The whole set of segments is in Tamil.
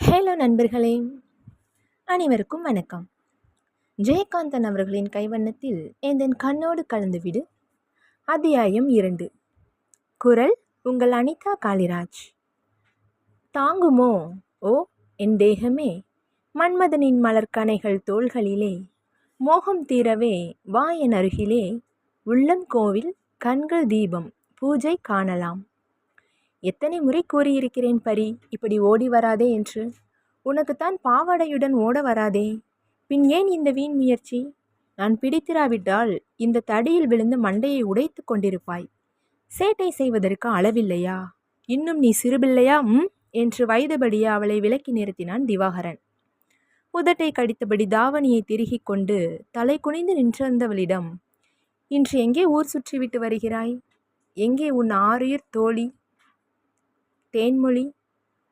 ஹலோ நண்பர்களே, அனைவருக்கும் வணக்கம். ஜெயகாந்தன் அவர்களின் கைவண்ணத்தில் எந்தன் கண்ணோடு கலந்துவிடு. அத்தியாயம் 2. குரல் உங்கள் அனிதா காளிராஜ். தாங்குமோ ஓ என் தேகமே மன்மதனின் மலர்கணைகள் தோள்களிலே, மோகம் தீரவே வா என் அருகிலே, உள்ளம் கோவில் கண்கள் தீபம் பூஜை காணலாம். எத்தனை முறை கூறியிருக்கிறேன் பரி, இப்படி ஓடி வராதே என்று. உனக்குத்தான் பாவாடையுடன் ஓட வராதே, பின் ஏன் இந்த வீண் முயற்சி? நான் பிடித்திராவிட்டால் இந்த தடியில் விழுந்து மண்டையை உடைத்து கொண்டிருப்பாய். சேட்டை செய்வதற்கு அளவில்லையா? இன்னும் நீ சிறுபிள்ளையா என்று வயதுபடியே அவளை விலக்கி நிறுத்தினான் திவாகரன். உதட்டை கடித்தபடி தாவணியை திருகிக் கொண்டு தலை குனிந்து நின்றிருந்தவளிடம், இன்று எங்கே ஊர் சுற்றிவிட்டு வருகிறாய்? எங்கே உன் ஆருயிர் தோழி தேன்மொழி?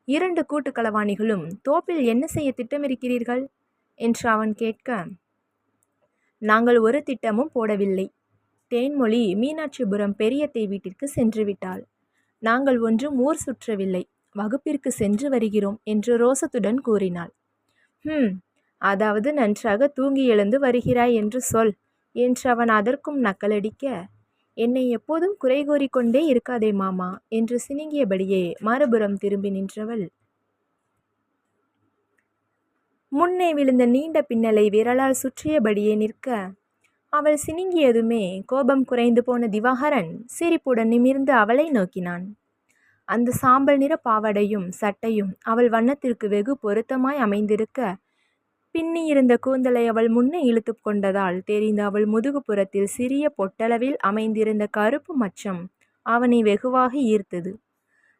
2 கூட்டுக்களவாணிகளும் தோப்பில் என்ன செய்ய திட்டமிருக்கிறீர்கள் என்று அவன் கேட்க, நாங்கள் ஒரு திட்டமும் போடவில்லை. தேன்மொழி மீனாட்சிபுரம் பெரியத்தை வீட்டிற்கு சென்று விட்டாள். நாங்கள் ஒன்றும் ஊர் சுற்றவில்லை, வகுப்பிற்கு சென்று வருகிறோம் என்று ரோசத்துடன் கூறினாள். அதாவது நன்றாக தூங்கி எழுந்து வருகிறாய் என்று சொல் என்று அவன் அதற்கும் நக்கலடிக்க, என்னை எப்போதும் குறை கூறிக்கொண்டே இருக்காதே மாமா என்று சினுங்கியபடியே மறுபுறம் திரும்பி நின்றவள் முன்னே விழுந்த நீண்ட பின்னலை விரலால் சுற்றியபடியே நிற்க, அவள் சினுங்கியதுமே கோபம் குறைந்து போன திவாகரன் சிரிப்புடன் நிமிர்ந்து அவளை நோக்கினான். அந்த சாம்பல் நிற பாவாடையும் சட்டையும் அவள் வண்ணத்திற்கு வெகு பொருத்தமாய் அமைந்திருக்க, பின்னியிருந்த கூந்தலை அவள் முன்னே இழுத்து கொண்டதால் தெரிந்த அவள் முதுகுப்புறத்தில் சிறிய பொட்டளவில் அமைந்திருந்த கருப்பு மச்சம் அவனை வெகுவாக ஈர்த்தது.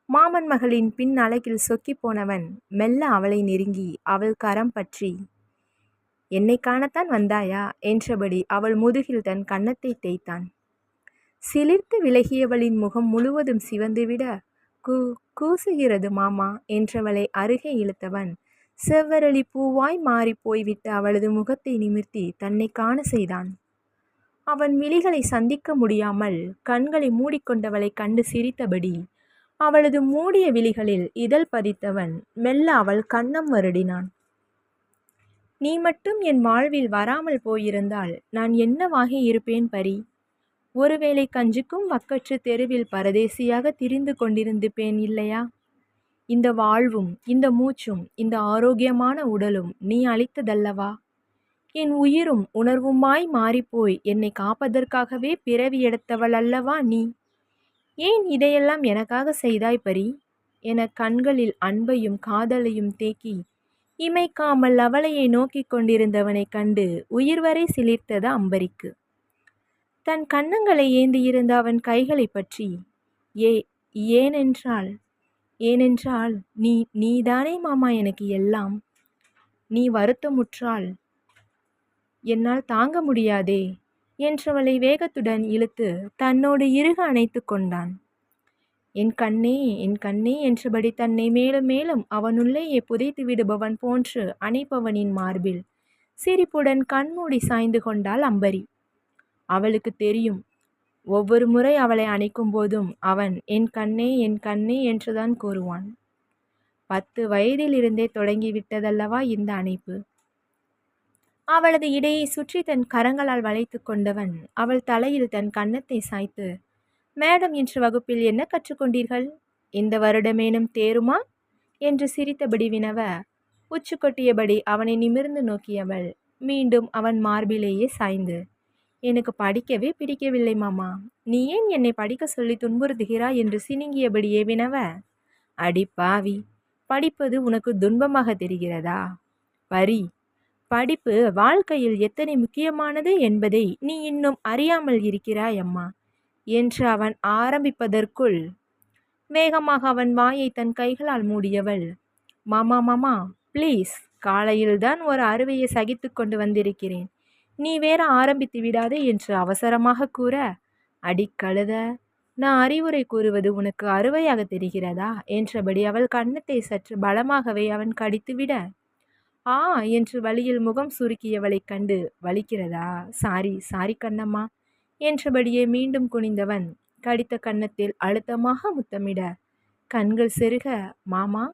மாமன் மகளின் பின் அழகில் சொக்கி போனவன் மெல்ல அவளை நெருங்கி அவள் கரம் பற்றி, என்னை காணத்தான் வந்தாயா என்றபடி அவள் முதுகில் தன் கன்னத்தை தேய்த்தான். சிலிர்த்து விலகியவளின் முகம் முழுவதும் சிவந்துவிட, கூசுகிறது மாமா என்றவளை அருகே இழுத்தவன் செவ்வரளி பூவாய் மாறி போய்விட்டு அவளது முகத்தை நிமிர்த்தி தன்னை காண செய்தான். அவன் விழிகளை சந்திக்க முடியாமல் கண்களை மூடிக்கொண்டவளை கண்டு சிரித்தபடி அவளது மூடிய விழிகளில் இதழ் பதித்தவன் மெல்ல அவள் கன்னம் வருடினான். நீ மட்டும் என் வாழ்வில் வராமல் போயிருந்தால் நான் என்னவாகி இருப்பேன் பரி? ஒருவேளை கஞ்சுக்கும் வக்கற்று தெருவில் பரதேசியாக திரிந்து கொண்டிருந்துப்பேன் இல்லையா? இந்த வாழ்வும் இந்த மூச்சும் இந்த ஆரோக்கியமான உடலும் நீ அளித்ததல்லவா? என் உயிரும் உணர்வுமாய் மாறிப்போய் என்னை காப்பதற்காகவே பிறவி எடுத்தவள் அல்லவா நீ? ஏன் இதையெல்லாம் எனக்காக செய்தாய் பரி என கண்களில் அன்பையும் காதலையும் தேக்கி இமைக்காமல் அவளையே நோக்கி கொண்டிருந்தவனை கண்டு உயிர் வரை சிலிர்த்தது அம்பரிக்கு. தன் கன்னங்களை ஏந்தியிருந்த அவன் கைகளை பற்றி, ஏனென்றால் நீதானே மாமா எனக்கு எல்லாம். நீ வருத்தமுற்றால் என்னால் தாங்க முடியாதே என்றவளை வேகத்துடன் இழுத்து தன்னோடு இறுக அணைத்து கொண்டான். என் கண்ணே என்றபடி தன்னை மேலும் மேலும் அவனுள்ளேயே புதைத்து விடுபவன் போன்று அணைப்பவனின் மார்பில் சிரிப்புடன் கண்மூடி சாய்ந்து கொண்டாள் அம்பரி. அவளுக்கு தெரியும், ஒவ்வொரு முறை அவளை அணைக்கும் போதும் அவன் என் கண்ணே என்றுதான் கூறுவான். 10 வயதிலிருந்தே தொடங்கிவிட்டதல்லவா இந்த அணைப்பு. அவளது இடையை சுற்றி தன் கரங்களால் வளைத்து கொண்டவன் அவள் தலையில் தன் கன்னத்தை சாய்த்து, மேடம் இன்று வகுப்பில் என்ன கற்றுக்கொண்டீர்கள்? இந்த வருடமேனும் தேருமா என்று சிரித்தபடி வினவ, உச்சு கொட்டியபடி அவனை நிமிர்ந்து நோக்கியவள் மீண்டும் அவன் மார்பிலேயே சாய்ந்து, எனக்கு படிக்கவே பிடிக்கவில்லை மாமா, நீ ஏன் என்னை படிக்க சொல்லி துன்புறுத்துகிறாய் என்று சினுங்கியபடியே வினவ, அடி பாவி, படிப்பது உனக்கு துன்பமாக தெரிகிறதா? பரி, படிப்பு வாழ்க்கையில் எத்தனை முக்கியமானது என்பதை நீ இன்னும் அறியாமல் இருக்கிறாய் அம்மா என்று அவன் ஆரம்பிப்பதற்குள் வேகமாக அவன் வாயை தன் கைகளால் மூடியவள், மாமா ப்ளீஸ், காலையில்தான் ஒரு அறுவையை சகித்து கொண்டு வந்திருக்கிறேன், நீ வேற ஆரம்பித்து விடாதே என்று அவசரமாக கூற, அடி கழுத, நான் அறிவுரை கூறுவது உனக்கு அறுவையாக தெரிகிறதா என்றபடி அவள் கன்னத்தை சற்று பலமாகவே அவன் கடித்துவிட, ஆ என்று வழியில் முகம் சுருக்கியவளை கண்டு, வலிக்கிறதா? சாரி கண்ணம்மா என்றபடியே மீண்டும் குனிந்தவன் கடித்த கன்னத்தில் அழுத்தமாக முத்தமிட, கண்கள் செருக, மாமா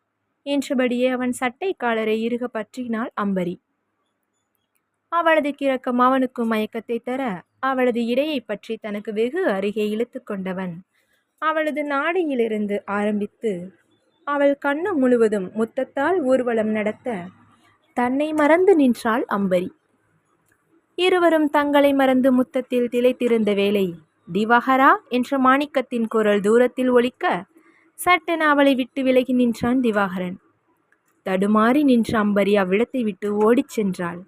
என்றபடியே அவன் சட்டை காலரை இறுக பற்றினாள் அம்பரி. அவளது கிறக்கம் அவனுக்கும் மயக்கத்தை தர அவளது இடையை பற்றி தனக்கு வெகு அருகே இழுத்து கொண்டவன் அவளது நாடியிலிருந்து ஆரம்பித்து அவள் கண்ணு முழுவதும் முத்தத்தால் ஊர்வலம் நடத்த தன்னை மறந்து நின்றாள் அம்பரி. இருவரும் தங்களை மறந்து முத்தத்தில் திளைத்திருந்த வேளை திவாகரா என்ற மாணிக்கத்தின் குரல் தூரத்தில் ஒலிக்க சட்டென அவளை விட்டு விலகி நின்றான் திவாகரன். தடுமாறி நின்ற அம்பரி அவ்விடத்தை விட்டு ஓடிச் சென்றாள்.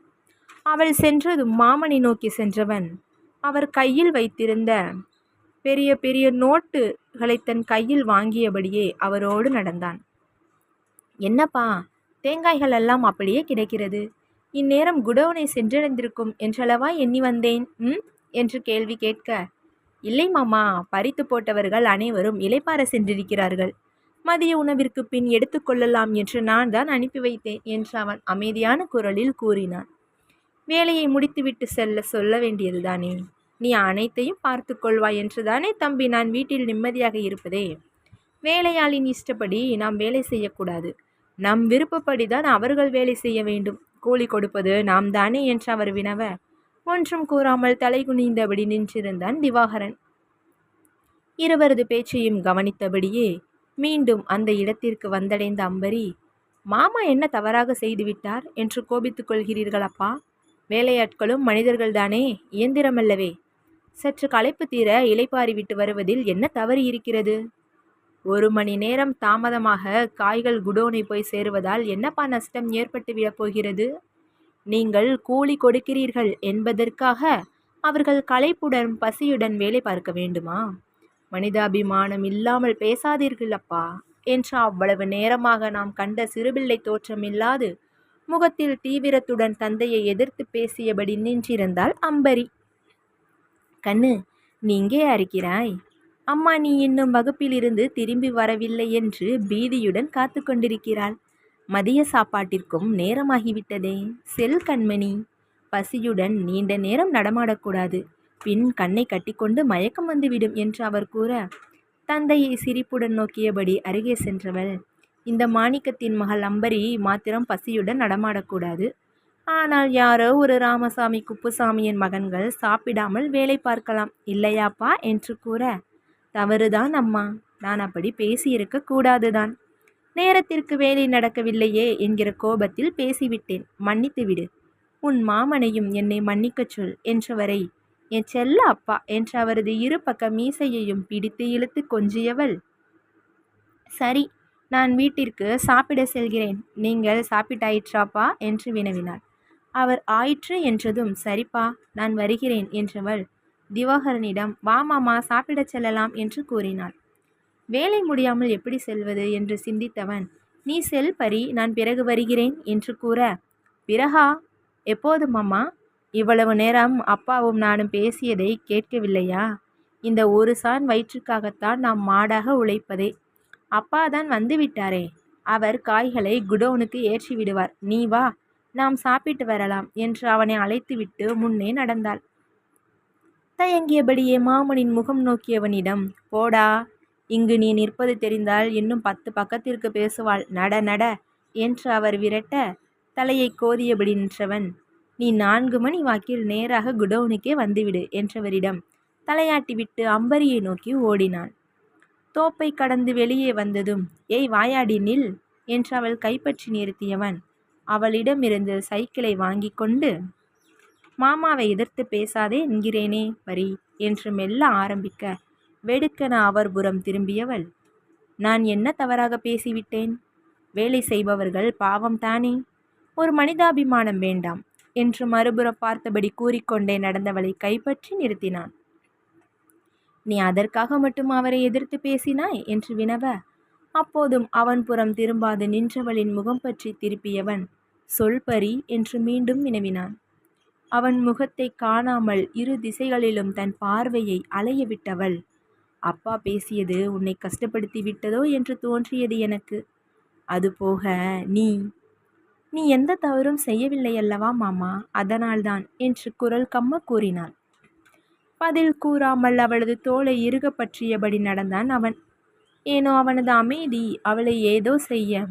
அவள் சென்றதும் மாமனை நோக்கி சென்றவன் அவர் கையில் வைத்திருந்த பெரிய பெரிய நோட்டுகளை தன் கையில் வாங்கியபடியே அவரோடு நடந்தான். என்னப்பா, தேங்காய்கள் எல்லாம் அப்படியே கிடைக்கிறது. இந்நேரம் குடோனை சென்றடைந்திருக்கும் என்றளவா எண்ணி வந்தேன் என்று கேள்வி கேட்க, இல்லை மாமா, பறித்து போட்டவர்கள் அனைவரும் இளைப்பாற சென்றிருக்கிறார்கள். மதிய உணவிற்கு பின் எடுத்துக்கொள்ளலாம் என்று நான் தான் அனுப்பி வைத்தேன் என்று அவன் அமைதியான குரலில் கூறினான். வேலையை முடித்துவிட்டு சொல்ல வேண்டியதுதானே. நீ அனைத்தையும் பார்த்து கொள்வாய் என்றுதானே தம்பி நான் வீட்டில் நிம்மதியாக இருப்பதே. வேலையாளின் இஷ்டப்படி நாம் வேலை செய்யக்கூடாது. நம் விருப்பப்படிதான் அவர்கள் வேலை செய்ய வேண்டும். கூலி கொடுப்பது நாம் தானே என்று அவர் வினவ ஒன்றும் கூறாமல் தலை குனிந்தபடி நின்றிருந்தான் திவாகரன். இருவரது பேச்சையும் கவனித்தபடியே மீண்டும் அந்த இடத்திற்கு வந்தடைந்த அம்பரி, மாமா என்ன தவறாக செய்துவிட்டார் என்று கோபித்துக் கொள்கிறீர்கள் அப்பா? வேலையாட்களும் மனிதர்கள்தானே, இயந்திரமல்லவே. சற்று களைப்பு தீர இளைப்பாரி விட்டு வருவதில் என்ன தவறு இருக்கிறது? 1 மணி நேரம் தாமதமாக காய்கள் குடோனை போய் சேருவதால் என்னப்பா நஷ்டம் ஏற்பட்டு விடப் போகிறது? நீங்கள் கூலி கொடுக்கிறீர்கள் என்பதற்காக அவர்கள் களைப்புடன் பசியுடன் வேலை பார்க்க வேண்டுமா? மனிதாபிமானம் இல்லாமல் பேசாதீர்கள் அப்பா என்று அவ்வளவு நேரமாக நாம் கண்ட சிறுபிள்ளை தோற்றமில்லாது முகத்தில் தீவிரத்துடன் தந்தையை எதிர்த்து பேசியபடி நின்றிருந்தாள் அம்பரி. கண்ணு, நீ இங்கே இருக்கிறாய்? அம்மா நீ இன்னும் வகுப்பிலிருந்து திரும்பி வரவில்லை என்று பீதியுடன் காத்து கொண்டிருக்கிறாள். மதிய சாப்பாட்டிற்கும் நேரமாகிவிட்டதே. செல் கண்மணி. பசியுடன் நீண்ட நேரம் நடமாடக்கூடாது. பின் கண்ணை கட்டிக்கொண்டு மயக்கம் வந்துவிடும் என்று அவர் கூற தந்தையை சிரிப்புடன் நோக்கியபடி அருகே சென்றவள், இந்த மாணிக்கத்தின் மகள் அம்பரி மாத்திரம் பசியுடன் நடமாடக்கூடாது. ஆனால் யாரோ ஒரு ராமசாமி குப்புசாமியின் மகன்கள் சாப்பிடாமல் வேலை பார்க்கலாம் இல்லையாப்பா என்று கூற, தவறுதான் அம்மா, நான் அப்படி பேசியிருக்க கூடாதுதான். நேரத்திற்கு வேலை நடக்கவில்லையே என்கிற கோபத்தில் பேசிவிட்டேன், மன்னித்து விடு. உன் மாமனையும் என்னை மன்னிக்கச் சொல் என்றவரை என் செல்ல அப்பா என்று அவரது இரு பக்க மீசையையும் பிடித்து இழுத்து கொஞ்சியவள், சரி, நான் வீட்டிற்கு சாப்பிட செல்கிறேன். நீங்கள் சாப்பிட்டாயிற்றாப்பா என்று வினவினாள். அவர் ஆயிற்று என்றதும், சரிப்பா, நான் வருகிறேன் என்றவள் திவாகரனிடம், வா மாமா, சாப்பிடச் செல்லலாம் என்று கூறினாள். வேலை முடியாமல் எப்படி செல்வது என்று சிந்தித்தவன், நீ செல் பரி, நான் பிறகு வருகிறேன் என்று கூற, பிறகா? எப்போது மாமா? இவ்வளவு நேரம் அப்பாவும் நானும் பேசியதை கேட்கவில்லையா? இந்த ஒரு சான் வயிற்றுக்காகத்தான் நாம் மாடாக உழைப்பதே. அப்பாதான் வந்து விட்டாரே, அவர் காய்களை குடோனுக்கு ஏற்றி விடுவார். நீ வா, நாம் சாப்பிட்டு வரலாம் என்று அவனை அழைத்துவிட்டு முன்னே நடந்தாள். தயங்கியபடியே மாமனின் முகம் நோக்கியவனிடம், போடா, இங்கு நீ நிற்பது தெரிந்தால் இன்னும் 10 பக்கத்திற்கு பேசுவாள், நட நட என்று அவர் விரட்ட தலையை கோதியபடி நின்றவன், நீ 4 மணி வாக்கில் நேராக குடோனுக்கே வந்துவிடு என்றவரிடம் தலையாட்டிவிட்டு அம்பரியை நோக்கி ஓடினான். தோப்பை கடந்து வெளியே வந்ததும், ஏய் வாயாடி நில் என்று அவள் கைப்பற்றி நிறுத்தியவன் அவளிடமிருந்து சைக்கிளை வாங்கி கொண்டு, மாமாவை எதிர்த்து பேசாதே என்கிறேனே பரி என்று மெல்ல ஆரம்பிக்க வெடுக்கென அவர் புறம் திரும்பியவள், நான் என்ன தவறாக பேசிவிட்டேன்? வேலை செய்பவர்கள் பாவம் தானே, ஒரு மனிதாபிமானம் வேண்டாம் என்று மறுபுறம் பார்த்தபடி கூறிக்கொண்டே நடந்தவளை கைப்பற்றி நிறுத்தினான். நீ அதற்காக மட்டும் அவரை எதிர்த்து பேசினாய் என்று வினவ, அப்போதும் அவன் புறம் திரும்பாது நின்றவளின் முகம் பற்றி திருப்பியவன், சொல் பரி என்று மீண்டும் வினவினான். அவன் முகத்தை காணாமல் இரு திசைகளிலும் தன் பார்வையை அலைய விட்டவள், அப்பா பேசியது உன்னை கஷ்டப்படுத்தி விட்டதோ என்று தோன்றியது எனக்கு. அதுபோக நீ நீ எந்த தவறும் செய்யவில்லை அல்லவா மாமா, அதனால்தான் என்று குரல் கம்ம கூறினாள். பதில் கூறாமல் அவளது தோளை இறுக பற்றியபடி நடந்தான் அவன். ஏனோ அவனது அமைதி அவளை ஏதோ செய்ய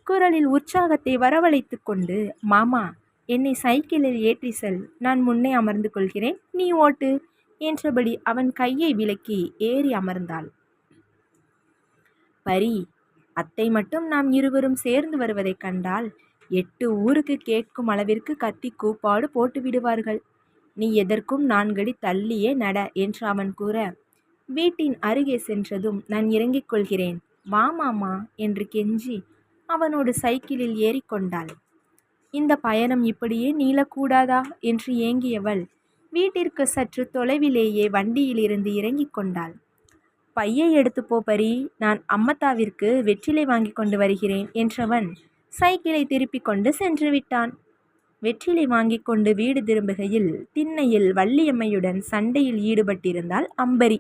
குரலில் உற்சாகத்தை வரவழைத்து கொண்டு, மாமா, என்னை சைக்கிளில் ஏற்றி செல், நான் முன்னே அமர்ந்து கொள்கிறேன், நீ ஓட்டு என்றபடி அவன் கையை விலக்கி ஏறி அமர்ந்தாள். பரி, அத்தை மட்டும் நாம் இருவரும் சேர்ந்து வருவதைக் கண்டால் 8 ஊருக்கு கேட்கும் அளவிற்கு கத்தி கூப்பாடு போட்டு விடுவார்கள். நீ எதற்கும் 4 அடி தள்ளியே நட என்று அவன் கூற, வீட்டின் அருகே சென்றதும், நான் இறங்கிக் கொள்கிறேன், வா மாமா என்று கெஞ்சி அவனோடு சைக்கிளில் ஏறிக்கொண்டாள். இந்த பயணம் இப்படியே நீளக்கூடாதா என்று ஏங்கியவள் வீட்டிற்கு சற்று தொலைவிலேயே வண்டியிலிருந்து இறங்கிக் கொண்டாள். பையை எடுத்து போ பரி, நான் அம்மத்தாவிற்கு வெற்றிலை வாங்கி கொண்டு வருகிறேன் என்றவன் சைக்கிளை திருப்பிக் கொண்டு சென்று விட்டான். வெற்றிலை வாங்கி கொண்டு வீடு திரும்புகையில் திண்ணையில் வள்ளியம்மையுடன் சண்டையில் ஈடுபட்டிருந்தாள் அம்பரி.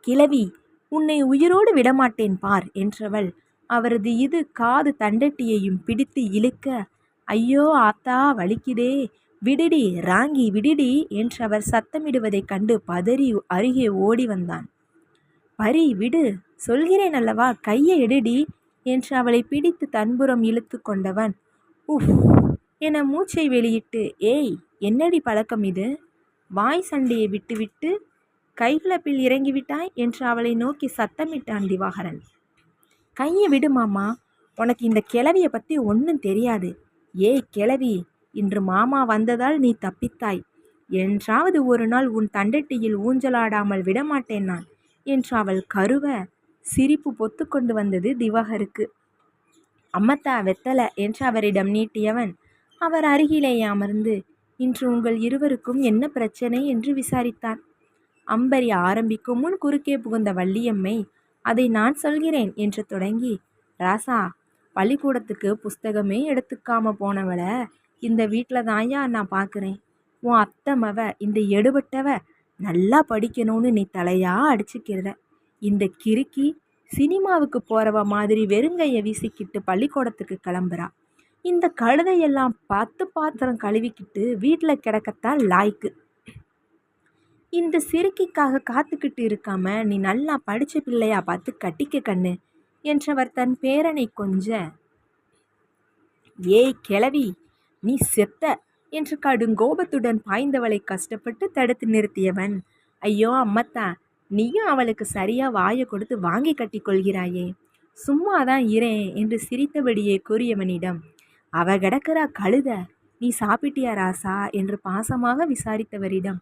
கிழவி, உன்னை உயிரோடு விடமாட்டேன் பார் என்றவள் அவரது காது தண்டட்டியையும் பிடித்து இழுக்க, ஐயோ ஆத்தா, வலிக்குதே, விடுடி ராங்கி, விடுடி என்றவர் சத்தமிடுவதைக் கண்டு பதறி அருகே ஓடி வந்தான். பரி, விடு, சொல்கிறேன் அல்லவா, கையை எடுடி என்று அவளை பிடித்து தன்புறம் இழுத்து கொண்டவன் உஃப் என மூச்சை வெளியிட்டு, ஏய், என்னடி பழக்கம் இது, வாய் சண்டையை விட்டுவிட்டு கைகலப்பில் இறங்கிவிட்டாய் என்று அவளை நோக்கி சத்தமிட்டான் திவாகரன். கையை விடு மாமா, உனக்கு இந்த கிழவியை பற்றி ஒன்றும் தெரியாது. ஏய் கிழவி, இன்று மாமா வந்ததால் நீ தப்பித்தாய். என்றாவது ஒரு நாள் உன் தண்டட்டியில் ஊஞ்சலாடாமல் விடமாட்டேன் நான் என்று அவள் கருவ சிரிப்பு பொத்து கொண்டு வந்தது திவாகருக்கு. அம்மத்தா, வெத்தலை என்று அவரிடம் நீட்டியவன் அவர் அருகிலேயே அமர்ந்து, இன்று உங்கள் இருவருக்கும் என்ன பிரச்சனை என்று விசாரித்தான். அம்பரி ஆரம்பிக்கும் முன் குறுக்கே புகுந்த வள்ளியம்மை, அதை நான் சொல்கிறேன் என்று தொடங்கி, ராசா, பள்ளிக்கூடத்துக்கு புஸ்தகமே எடுத்துக்காம போனவளை இந்த வீட்டில் தாயா நான் பார்க்குறேன். உன் அத்தமவ இந்த எடுபட்டவ நல்லா படிக்கணும்னு நீ தலையா அடிச்சுக்கிற. இந்த கிறுக்கி சினிமாவுக்கு போகிறவ மாதிரி வெறுங்கையை வீசிக்கிட்டு பள்ளிக்கூடத்துக்கு கிளம்புறா. இந்த கழுதையெல்லாம் 10 பாத்திரம் கழுவிக்கிட்டு வீட்டில் கிடக்கத்தான் லாய்க்கு. இந்த சிறுக்கிக்காக காத்துக்கிட்டு இருக்காம நீ நல்லா படிச்ச பிள்ளையா பார்த்து கட்டிக்க கண்ணு என்றவர் தன் பேரனை கொஞ்ச, ஏய் கிழவி, நீ செத்த என்று கடுங்கோபத்துடன் பாய்ந்தவளை கஷ்டப்பட்டு தடுத்து நிறுத்தியவன், ஐயோ அம்மத்தா, நீயும் அவளுக்கு சரியா வாயை கொடுத்து வாங்கி கட்டி கொள்கிறாயே, சும்மாதான் இரேன் என்று சிரித்தபடியே கூறியவனிடம், அவ கிடக்கிறா கழுத, நீ சாப்பிட்டியா ராசா என்று பாசமாக விசாரித்தவரிடம்,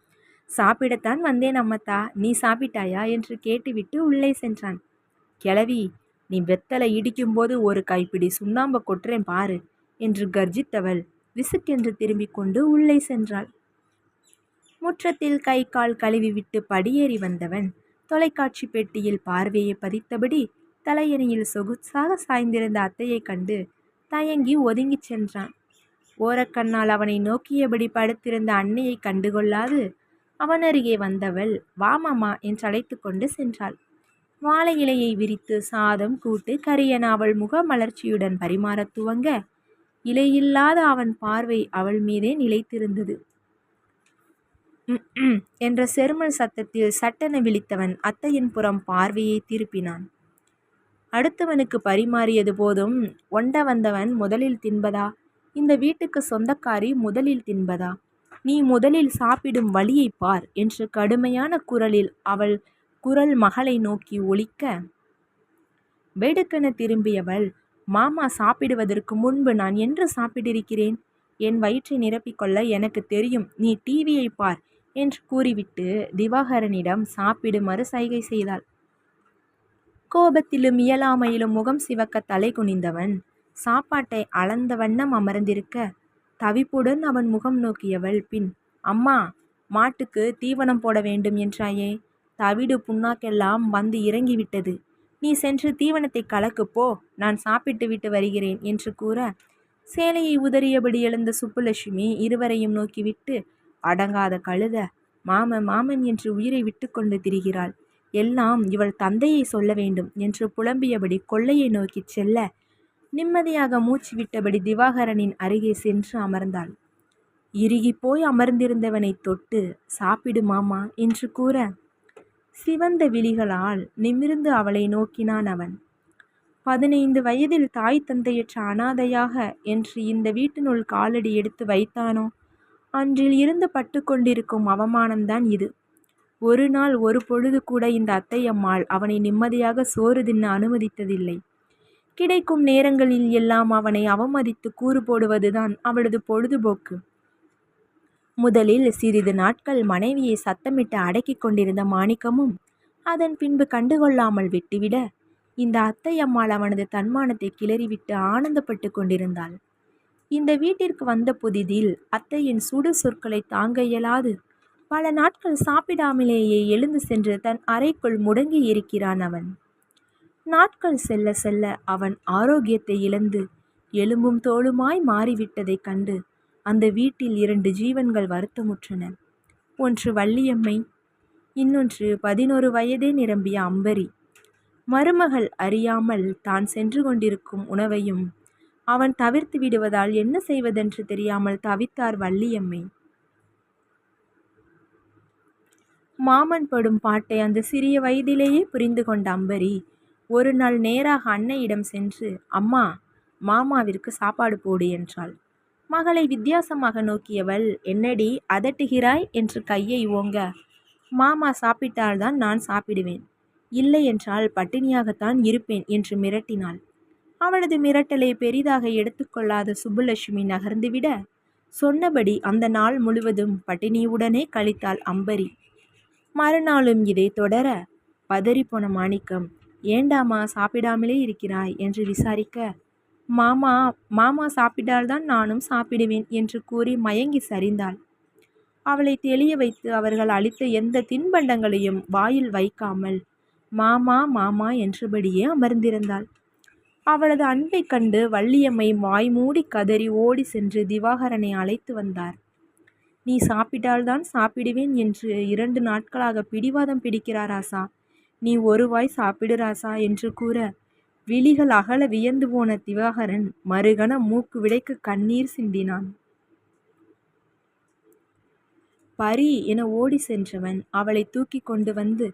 சாப்பிடத்தான் வந்தேன் அம்மத்தா, நீ சாப்பிட்டாயா என்று கேட்டுவிட்டு உள்ளே சென்றான். கிழவி, நீ வெத்தலை இடிக்கும்போது ஒரு கைப்பிடி சுண்ணாம்பை கொட்டுறேன் பாரு என்று கர்ஜித்தவள் விசுக்கென்று திரும்பிக் கொண்டு உள்ளே சென்றாள். முற்றத்தில் கை கால் கழுவிவிட்டு படியேறி வந்தவன் தொலைக்காட்சி பெட்டியில் பார்வையை பதித்தபடி தலையணையில் சொகுசாக சாய்ந்திருந்த அத்தையை கண்டு தயங்கி ஒதுங்கிச் சென்றான். ஓரக்கண்ணால் அவனை நோக்கியபடி படுத்திருந்த அன்னையை கண்டுகொள்ளாது அவன் அருகே வந்தவள் வா மாமா என்று அழைத்து கொண்டு சென்றாள். வாழை இலையை விரித்து சாதம் கூட்டு கரியன அவள் முகமலர்ச்சியுடன் பரிமாறத் துவங்க இலையில்லாத அவன் பார்வை அவள் மீதே நிலைத்திருந்தது. என்ற செருமல் சத்தத்தில் சட்டென விழித்தவன் அத்தையின் புறம் பார்வையை திருப்பினான். அடுத்தவனுக்கு பரிமாறியது போதும் ஒண்ட வந்தவன் முதலில் தின்பதா, இந்த வீட்டுக்கு சொந்தக்காரி முதலில் தின்பதா, நீ முதலில் சாப்பிடும் வழியை பார் என்று கடுமையான குரலில் அவள் குரல் மகளை நோக்கி ஒலிக்க, வேடுக்கென திரும்பியவள், மாமா சாப்பிடுவதற்கு முன்பு நான் என்று சாப்பிட்டிருக்கிறேன், என் வயிற்றை நிரப்பிக்கொள்ள எனக்கு தெரியும், நீ டிவியை பார் என்று கூறிவிட்டு திவாகரனிடம் சாப்பிடுமாறு சைகை செய்தாள். கோபத்திலும் இயலாமையிலும் முகம் சிவக்க தலை குனிந்தவன் சாப்பாட்டை அளந்த வண்ணம் அமர்ந்திருக்க தவிப்புடன் அவன் முகம் நோக்கியவள் பின், அம்மா, மாட்டுக்கு தீவனம் போட வேண்டும் என்றாயே, தவிடு புண்ணாக்கெல்லாம் வந்து இறங்கிவிட்டது, நீ சென்று தீவனத்தை கலக்கு போ, நான் சாப்பிட்டு விட்டு வருகிறேன் என்று கூற சேலையை உதறியபடி எழுந்த சுப்புலட்சுமி இருவரையும் நோக்கிவிட்டு, அடங்காத கழுத, மாமன் என்று உயிரை விட்டு கொண்டு திரிகிறாள், எல்லாம் இவள் தந்தையை சொல்ல வேண்டும் என்று புலம்பியபடி கொல்லையை நோக்கி செல்ல நிம்மதியாக மூச்சு விட்டபடி திவாகரனின் அருகே சென்று அமர்ந்தாள். இறுகி போய் அமர்ந்திருந்தவனை தொட்டு சாப்பிடு மாமா என்று கூற சிவந்த விழிகளால் நிமிர்ந்து அவளை நோக்கினான் அவன். 15 வயதில் தாய் தந்தையற்ற அனாதையாக என்று இந்த வீட்டினுள் காலடி எடுத்து வைத்தானோ அன்றில் இருந்து பட்டு கொண்டிருக்கும் அவமானம்தான் இது. ஒரு நாள் ஒரு பொழுது கூட இந்த அத்தையம்மாள் அவனை நிம்மதியாக சோறு தின்ன அனுமதித்ததில்லை. கிடைக்கும் நேரங்களில் எல்லாம் அவனை அவமதித்து கூறு போடுவதுதான் அவளது பொழுதுபோக்கு. முதலில் சிறிது நாட்கள் மனைவியை சத்தமிட்டு அடக்கிக் கொண்டிருந்த மாணிக்கமும் அதன் பின்பு கண்டுகொள்ளாமல் விட்டுவிட இந்த அத்தையம்மாள் அவனது தன்மானத்தை கிளறிவிட்டு ஆனந்தப்பட்டு கொண்டிருந்தாள். இந்த வீட்டிற்கு வந்த புதிதில் அத்தையின் சுடு சொற்களை தாங்க இயலாது பல நாட்கள் சாப்பிடாமலேயே எழுந்து சென்று தன் அறைக்குள் முடங்கி இருக்கிறான் அவன். நாட்கள் செல்ல செல்ல அவன் ஆரோக்கியத்தை இழந்து எலும்பும் தோளுமாய் மாறிவிட்டதைக் கண்டு அந்த வீட்டில் 2 ஜீவன்கள் வருத்தமுற்றன. ஒன்று வள்ளியம்மை, இன்னொன்று 11 வயதே நிரம்பிய அம்பரி. மருமகள் அறியாமல் தான் சென்று கொண்டிருக்கும் உணவையும் அவன் தவிர்த்து விடுவதால் என்ன செய்வதென்று தெரியாமல் தவித்தார் வள்ளியம்மை. மாமன் படும் பாட்டை அந்த சிறிய வயதிலேயே புரிந்து கொண்ட அம்பரி ஒரு நாள் நேராக அன்னையிடம் சென்று, அம்மா, மாமாவிற்கு சாப்பாடு போடு என்றாள். மகளை வித்தியாசமாக நோக்கியவள், என்னடி அதட்டுகிறாய் என்று கையை ஓங்க, மாமா சாப்பிட்டால்தான் நான் சாப்பிடுவேன், இல்லை என்றால் பட்டினியாகத்தான் இருப்பேன் என்று மிரட்டினாள். அவளது மிரட்டலை பெரிதாக எடுத்துக்கொள்ளாத சுப்புலட்சுமி நகர்ந்துவிட சொன்னபடி அந்த நாள் முழுவதும் பட்டினியுடனே கழித்தாள் அம்பரி. மறுநாளும் இதை தொடர பதறிப்போன மாணிக்கம், ஏண்டாமா சாப்பிடாமலே இருக்கிறாய் என்று விசாரிக்க, மாமா மாமா சாப்பிட்டால்தான் நானும் சாப்பிடுவேன் என்று கூறி மயங்கி சரிந்தாள். அவளை தெளிய வைத்து அவர்கள் அளித்த எந்த தின்பண்டங்களையும் வாயில் வைக்காமல் மாமா மாமா என்றபடியே அமர்ந்திருந்தாள். அவளது அன்பை கண்டு வள்ளியம்மை வாய்மூடி கதறி ஓடி சென்று திவாகரனை அழைத்து வந்தார். நீ சாப்பிட்டால்தான் சாப்பிடுவேன் என்று 2 நாட்களாக பிடிவாதம் பிடிக்கிறார் ராசா, நீ ஒரு வாய் சாப்பிடு ராசா என்று கூற விழிகள் அகல வியந்து போன திவாகரன் மறுகண மூக்கு விடைக்கு கண்ணீர் சிந்தினான். பரி என ஓடி சென்றவன் அவளை தூக்கி கொண்டு வந்து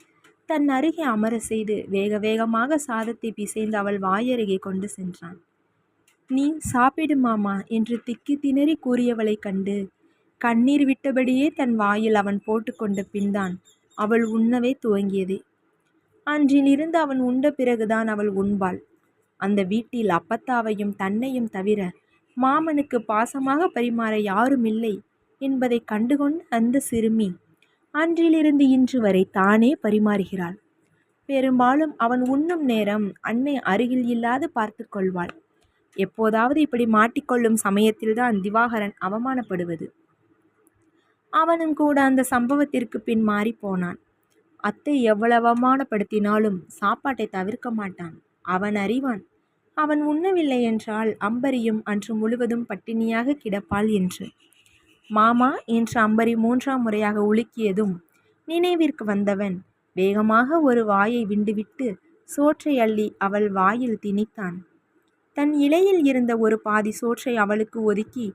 தன் அருகே அமர செய்து வேக வேகமாக சாதத்தை பிசைந்து அவள் வாயருகே கொண்டு சென்றான். நீ சாப்பிடு மாமா என்று திக்கி திணறி கூறியவளை கண்டு கண்ணீர் விட்டபடியே தன் வாயில் அவன் போட்டுக்கொண்ட பின்தான் அவள் உண்ணவே துவங்கியது. அன்றிலிருந்து அவன் உண்ட பிறகுதான் அவள் உண்பாள். அந்த வீட்டில் அப்பத்தாவையும் தன்னையும் தவிர மாமனுக்கு பாசமாக பரிமாற யாரும் இல்லை என்பதை கண்டுகொண்ட அந்த சிறுமி அன்றிலிருந்து இன்று வரை தானே பரிமாறுகிறாள். பெரும்பாலும் அவன் உண்ணும் நேரம் அன்னை அருகில் இல்லாது பார்த்து கொள்வாள். எப்போதாவது இப்படி மாட்டிக்கொள்ளும் சமயத்தில்தான் திவாகரன் அவமானப்படுவது. அவனும் கூட அந்த சம்பவத்திற்கு பின் மாறி போனான். அத்தை எவ்வளவு அவமானப்படுத்தினாலும் சாப்பாட்டை தவிர்க்க மாட்டான். அவன் அறிவான், அவன் உண்ணவில்லை என்றால் அம்பரியும் அன்று முழுவதும் பட்டினியாக கிடப்பாள் என்று. மாமா என்று அம்பரி 3ஆம் முறையாக உலுக்கியதும் நினைவிற்கு வந்தவன் வேகமாக ஒரு வாயை விண்டுவிட்டு சோற்றை அள்ளி அவள் வாயில் திணித்தான். தன் இலையில் இருந்த ஒரு பாதி சோற்றை அவளுக்கு ஒதுக்கி,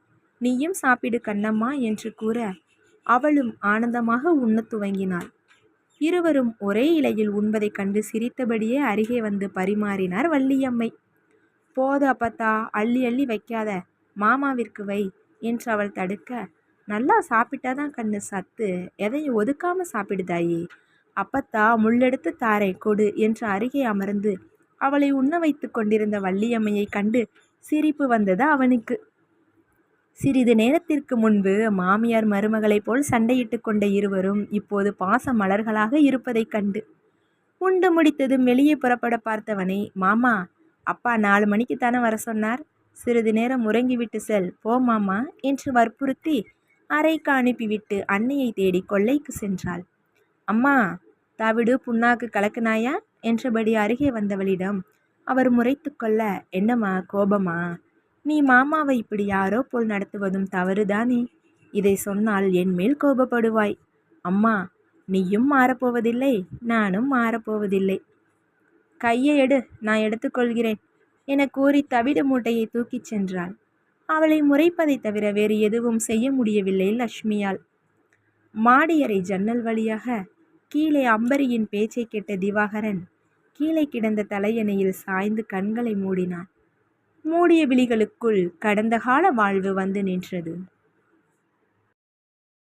நீயும் சாப்பிடு கண்ணம்மா என்று கூற அவளும் ஆனந்தமாக உண்ணத் துவங்கினாள். இருவரும் ஒரே இலையில் உண்பதைக் கண்டு சிரித்தபடியே அருகே வந்து பரிமாறினார் வள்ளியம்மை. போது அப்பத்தா, அள்ளி அள்ளி வைக்காத, மாமாவிற்கு வை என்று அவள் தடுக்க, நல்லா சாப்பிட்டாதான் கண்ணு சத்து, எதையும் ஒதுக்காம சாப்பிடுதாயே, அப்பத்தா முள்ளெடுத்து தாரை கொடு என்று அருகே அமர்ந்து அவளை உண்ண வைத்து கொண்டிருந்த வள்ளியம்மையை கண்டு சிரிப்பு வந்தது அவனுக்கு. சிறிது நேரத்திற்கு முன்பு மாமியார் மருமகளைப் போல் சண்டையிட்டு கொண்ட இருவரும் இப்போது பாச மலர்களாக இருப்பதைக் கண்டு உண்டு முடித்ததும் வெளியே புறப்பட பார்த்தவனை, மாமா, அப்பா 4 மணிக்குத்தானே வர சொன்னார், சிறிது நேரம் உறங்கிவிட்டு செல் போ மாமா என்று வற்புறுத்தி அறைக்கு அனுப்பிவிட்டு அன்னையை தேடி கொல்லைக்கு சென்றாள். அம்மா, தவிடு புண்ணாக்கு கலக்குனாயா என்றபடி அருகே வந்தவளிடம் அவர் முறைத்து கொள்ள, என்னம்மா கோபமா, நீ மாமாவை இப்படி யாரோ போல் நடத்துவதும் தவறுதானே, இதை சொன்னால் என் மேல் கோபப்படுவாய். அம்மா, நீயும் மாறப்போவதில்லை, நானும் மாறப்போவதில்லை, கையை எடு, நான் எடுத்துக்கொள்கிறேன் என கூறி தவிடு மூட்டையை தூக்கிச் சென்றாள். அவளை முறைப்பதை தவிர வேறு எதுவும் செய்ய முடியவில்லை லட்சுமியால். மாடியறை ஜன்னல் வழியாக கீழே அம்பரியின் பேச்சை கேட்ட திவாகரன் கீழே கிடந்த தலையணையில் சாய்ந்து கண்களை மூடினான். மூடிய விழிகளுக்குள் கடந்த கால வாழ்வு வந்து நின்றது.